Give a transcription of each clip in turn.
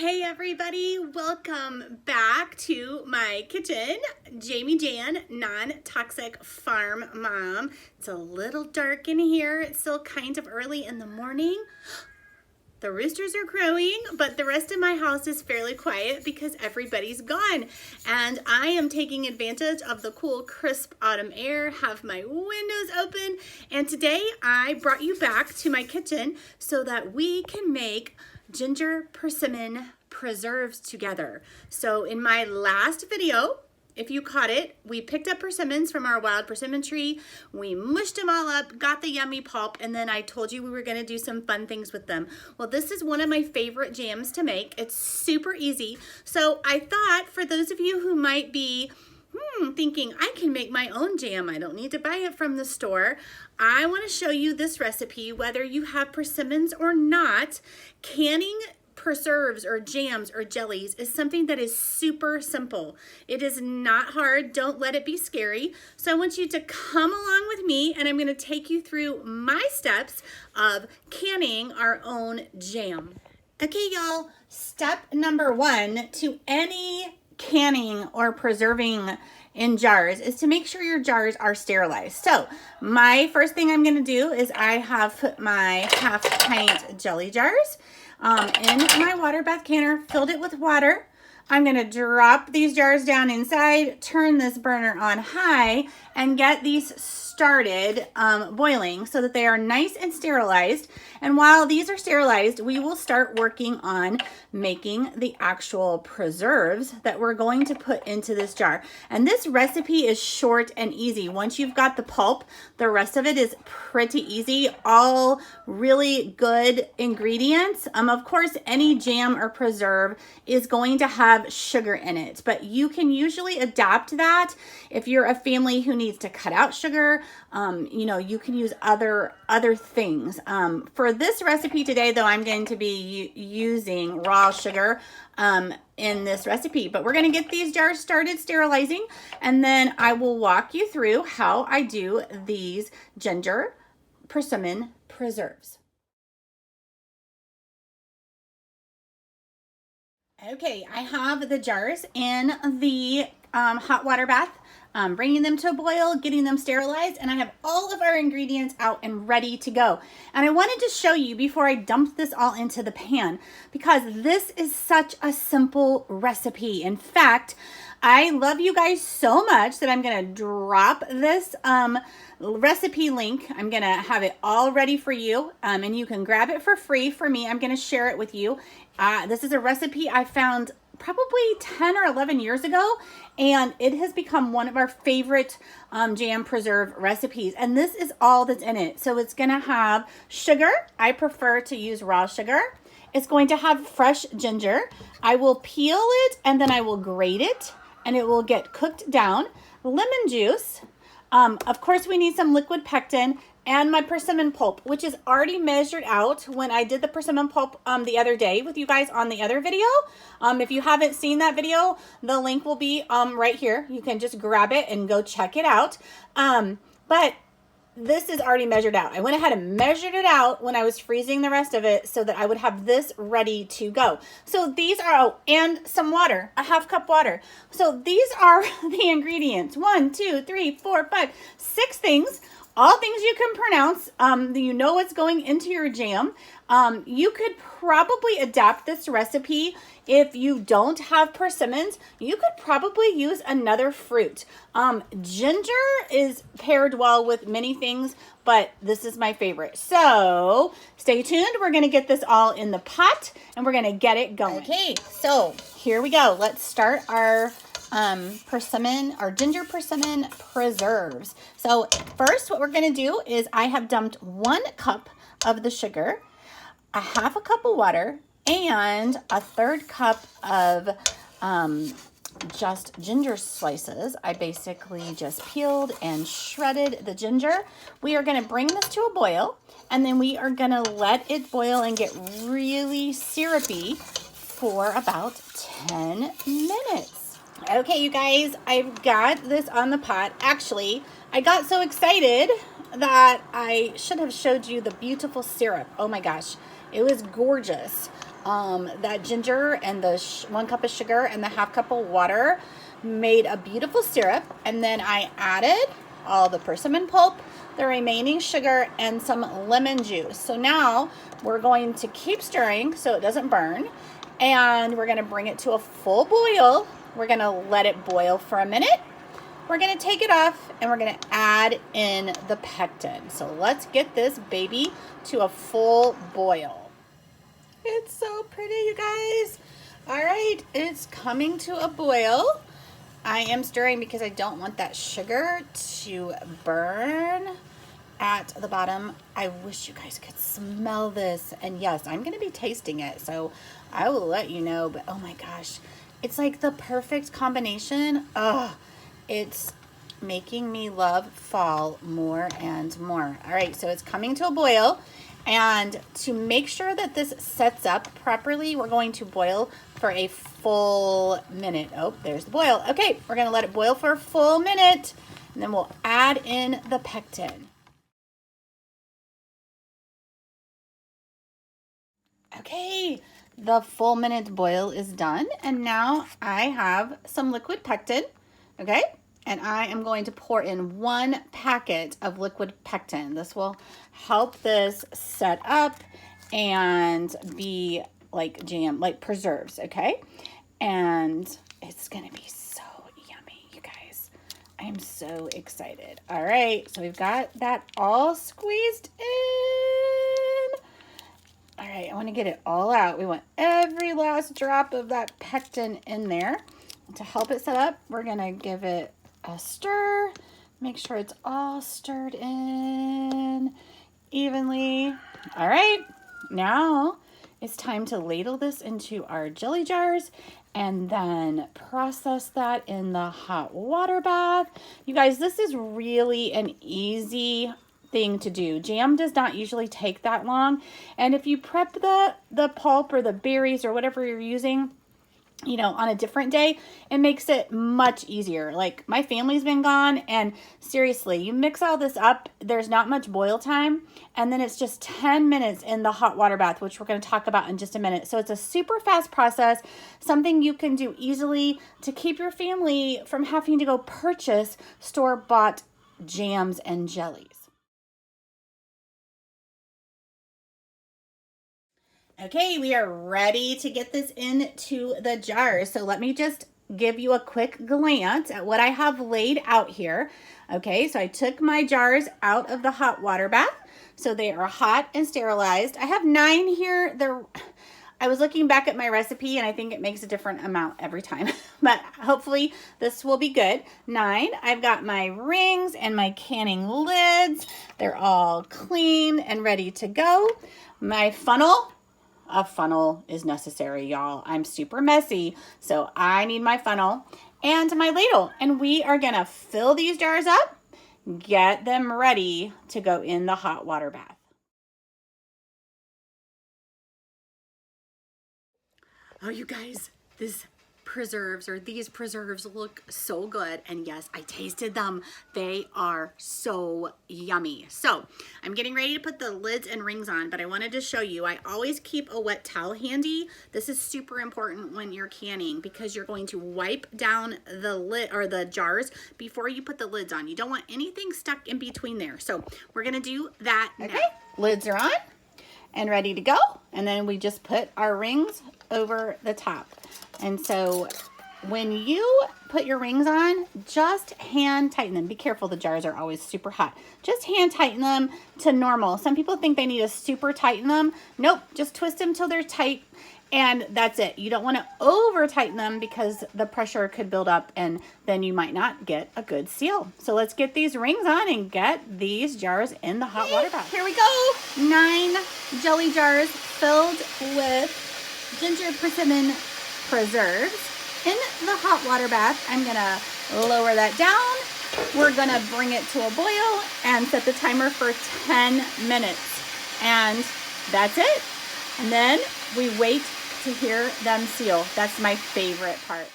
Hey everybody, welcome back to my kitchen. Jamie Jan, non-toxic farm mom. It's a little dark in here. It's still kind of early in the morning. The roosters are crowing, but the rest of my house is fairly quiet because everybody's gone. And I am taking advantage of the cool, crisp autumn air, have my windows open. And today I brought you back to my kitchen so that we can make ginger persimmon preserves together. So in my last video, if you caught it, we picked up persimmons from our wild persimmon tree. We mushed them all up, got the yummy pulp, and then I told you we were gonna do some fun things with them. Well, this is one of my favorite jams to make. It's super easy. So I thought for those of you who might be thinking I can make my own jam, I don't need to buy it from the store, I want to show you this recipe. Whether you have persimmons or not, canning preserves or jams or jellies is something that is super simple. It is not hard. Don't let it be scary. So I want you to come along with me and I'm going to take you through my steps of canning our own jam. Okay, y'all, step number one to any canning or preserving in jars is to make sure your jars are sterilized. So my first thing I'm going to do is I have put my half-pint jelly jars in my water bath canner, filled it with water. I'm going to drop these jars down inside, turn this burner on high, and get these started boiling so that they are nice and sterilized. And while these are sterilized, we will start working on making the actual preserves that we're going to put into this jar. And this recipe is short and easy. Once you've got the pulp, the rest of it is pretty easy. All really good ingredients. Of course, any jam or preserve is going to have sugar in it, but you can usually adapt that if you're a family who needs to cut out sugar. You can use other things. For this recipe today, though, I'm going to be using raw sugar in this recipe, but we're going to get these jars started sterilizing, and then I will walk you through how I do these ginger persimmon preserves. Okay, I have the jars in the hot water bath, bringing them to a boil, getting them sterilized, and I have all of our ingredients out and ready to go. And I wanted to show you before I dumped this all into the pan, because this is such a simple recipe. In fact, I love you guys so much that I'm going to drop this recipe link. I'm going to have it all ready for you, and you can grab it for free for me. I'm going to share it with you. This is a recipe I found probably 10 or 11 years ago, and it has become one of our favorite jam preserve recipes. And this is all that's in it. So it's going to have sugar. I prefer to use raw sugar. It's going to have fresh ginger. I will peel it and then I will grate it and it will get cooked down. Lemon juice. Of course, we need some liquid pectin, and my persimmon pulp, which is already measured out when I did the persimmon pulp the other day with you guys on the other video. If you haven't seen that video, the link will be right here. You can just grab it and go check it out. But this is already measured out. I went ahead and measured it out when I was freezing the rest of it so that I would have this ready to go. So these are, and some water, a half cup water. So these are the ingredients. 1, 2, 3, 4, 5, 6 things. All things you can pronounce. You know what's going into your jam. You could probably adapt this recipe if you don't have persimmons. You could probably use another fruit. Ginger is paired well with many things, but this is my favorite. So stay tuned. We're going to get this all in the pot and we're going to get it going. Okay, so here we go. Let's start our ginger persimmon preserves. So first what we're going to do is I have dumped 1 cup of the sugar, a half a cup of water, and a 1/3 cup of just ginger slices. I basically just peeled and shredded the ginger. We are going to bring this to a boil, and then we are going to let it boil and get really syrupy for about 10 minutes. Okay, you guys, I've got this on the pot. Actually, I got so excited that I should have showed you the beautiful syrup. Oh my gosh, it was gorgeous. that ginger and the 1 cup of sugar and the 1/2 cup of water made a beautiful syrup. And then I added all the persimmon pulp, the remaining sugar, and some lemon juice. So now we're going to keep stirring so it doesn't burn. And we're going to bring it to a full boil. We're going to let it boil for a minute. We're going to take it off and we're going to add in the pectin. So let's get this baby to a full boil. It's so pretty, you guys. All right, it's coming to a boil. I am stirring because I don't want that sugar to burn at the bottom. I wish you guys could smell this. And yes, I'm going to be tasting it, so I will let you know. But oh my gosh, it's like the perfect combination. Oh, it's making me love fall more and more. All right, so it's coming to a boil. And to make sure that this sets up properly, we're going to boil for a full minute. Oh, there's the boil. Okay, we're going to let it boil for a full minute, and then we'll add in the pectin. Okay, the full minute boil is done, and now I have some liquid pectin, okay? And I am going to pour in 1 packet of liquid pectin. This will help this set up and be like jam, like preserves, okay? And it's gonna be so yummy, you guys. I am so excited. All right, so we've got that all squeezed in. All right, I wanna get it all out. We want every last drop of that pectin in there. To help it set up, we're gonna give it a stir. Make sure it's all stirred in evenly. All right, now it's time to ladle this into our jelly jars and then process that in the hot water bath. You guys, this is really an easy thing to do. Jam does not usually take that long. And if you prep the pulp or the berries or whatever you're using, you know, on a different day, it makes it much easier. Like, my family's been gone, and seriously, you mix all this up, there's not much boil time, and then it's just 10 minutes in the hot water bath, which we're going to talk about in just a minute. So it's a super fast process, something you can do easily to keep your family from having to go purchase store-bought jams and jellies. Okay, we are ready to get this into the jar. So let me just give you a quick glance at what I have laid out here. Okay, so I took my jars out of the hot water bath. So they are hot and sterilized. I have 9 here. I was looking back at my recipe and I think it makes a different amount every time, but hopefully this will be good. 9, I've got my rings and my canning lids. They're all clean and ready to go. My funnel. A funnel is necessary, y'all. I'm super messy, so I need my funnel and my ladle. And we are gonna fill these jars up, get them ready to go in the hot water bath. Oh, you guys, these preserves look so good, and yes, I tasted them. They are so yummy. So I'm getting ready to put the lids and rings on, but I wanted to show you, I always keep a wet towel handy. This is super important when you're canning because you're going to wipe down the lid or the jars before you put the lids on. You don't want anything stuck in between there. So we're gonna do that now. Okay, lids are on and ready to go. And then we just put our rings over the top. And so when you put your rings on, just hand tighten them. Be careful, the jars are always super hot. Just hand tighten them to normal. Some people think they need to super tighten them. Nope, just twist them till they're tight, and that's it. You don't want to over tighten them because the pressure could build up and then you might not get a good seal. So let's get these rings on and get these jars in the hot water bath. Here we go. 9 jelly jars filled with Ginger Persimmon Preserves in the hot water bath. I'm gonna lower that down. We're gonna bring it to a boil and set the timer for 10 minutes. And that's it. And then we wait to hear them seal. That's my favorite part.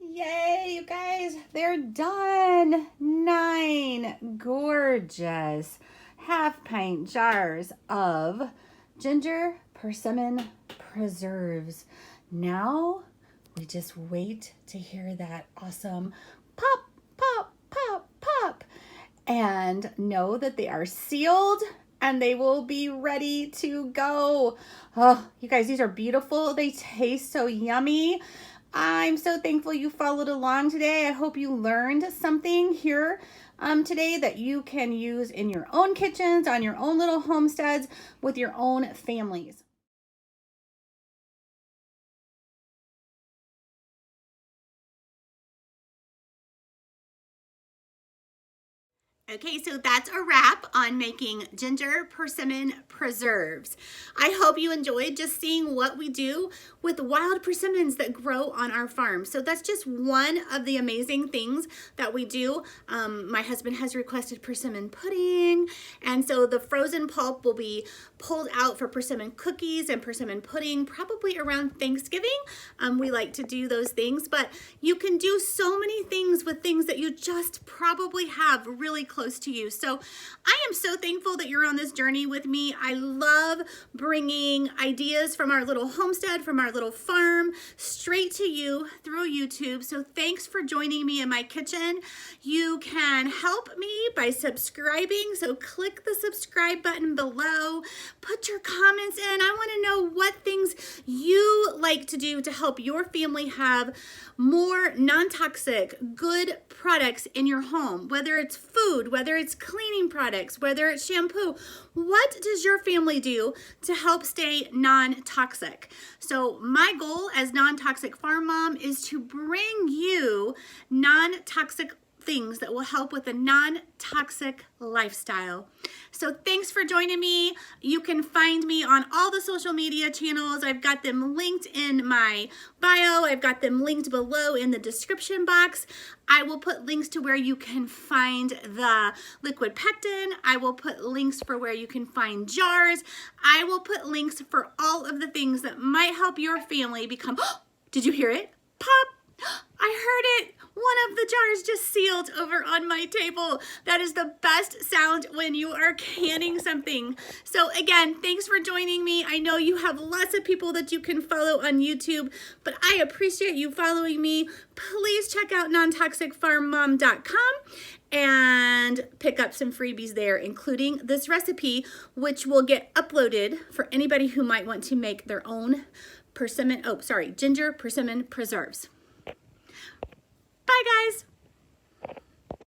Yay, you guys, they're done. 9 gorgeous, half-pint jars of Ginger Persimmon Preserves. Now we just wait to hear that awesome pop, pop, pop, pop, and know that they are sealed and they will be ready to go. Oh, you guys, these are beautiful. They taste so yummy. I'm so thankful you followed along today. I hope you learned something here today that you can use in your own kitchens, on your own little homesteads, with your own families. Okay, so that's a wrap on making ginger persimmon preserves. I hope you enjoyed just seeing what we do with wild persimmons that grow on our farm. So that's just one of the amazing things that we do. My husband has requested persimmon pudding, and so the frozen pulp will be pulled out for persimmon cookies and persimmon pudding probably around Thanksgiving. We like to do those things, but you can do so many things with things that you just probably have really close to you. So I am so thankful that you're on this journey with me. I love bringing ideas from our little homestead, from our little farm, straight to you through YouTube. So thanks for joining me in my kitchen. You can help me by subscribing. So click the subscribe button below. Put your comments in. I want to know what things you like to do to help your family have more non-toxic, good products in your home, whether it's food, whether it's cleaning products, whether it's shampoo. What does your family do to help stay non-toxic? So my goal as non-toxic farm mom is to bring you non-toxic things that will help with a non-toxic lifestyle. So thanks for joining me. You can find me on all the social media channels. I've got them linked in my bio. I've got them linked below in the description box. I will put links to where you can find the liquid pectin. I will put links for where you can find jars. I will put links for all of the things that might help your family become, did you hear it? Pop! I heard it. One of the jars just sealed over on my table. That is the best sound when you are canning something. So again, thanks for joining me. I know you have lots of people that you can follow on YouTube, but I appreciate you following me. Please check out nontoxicfarmmom.com and pick up some freebies there, including this recipe, which will get uploaded for anybody who might want to make their own ginger persimmon preserves. Bye, guys.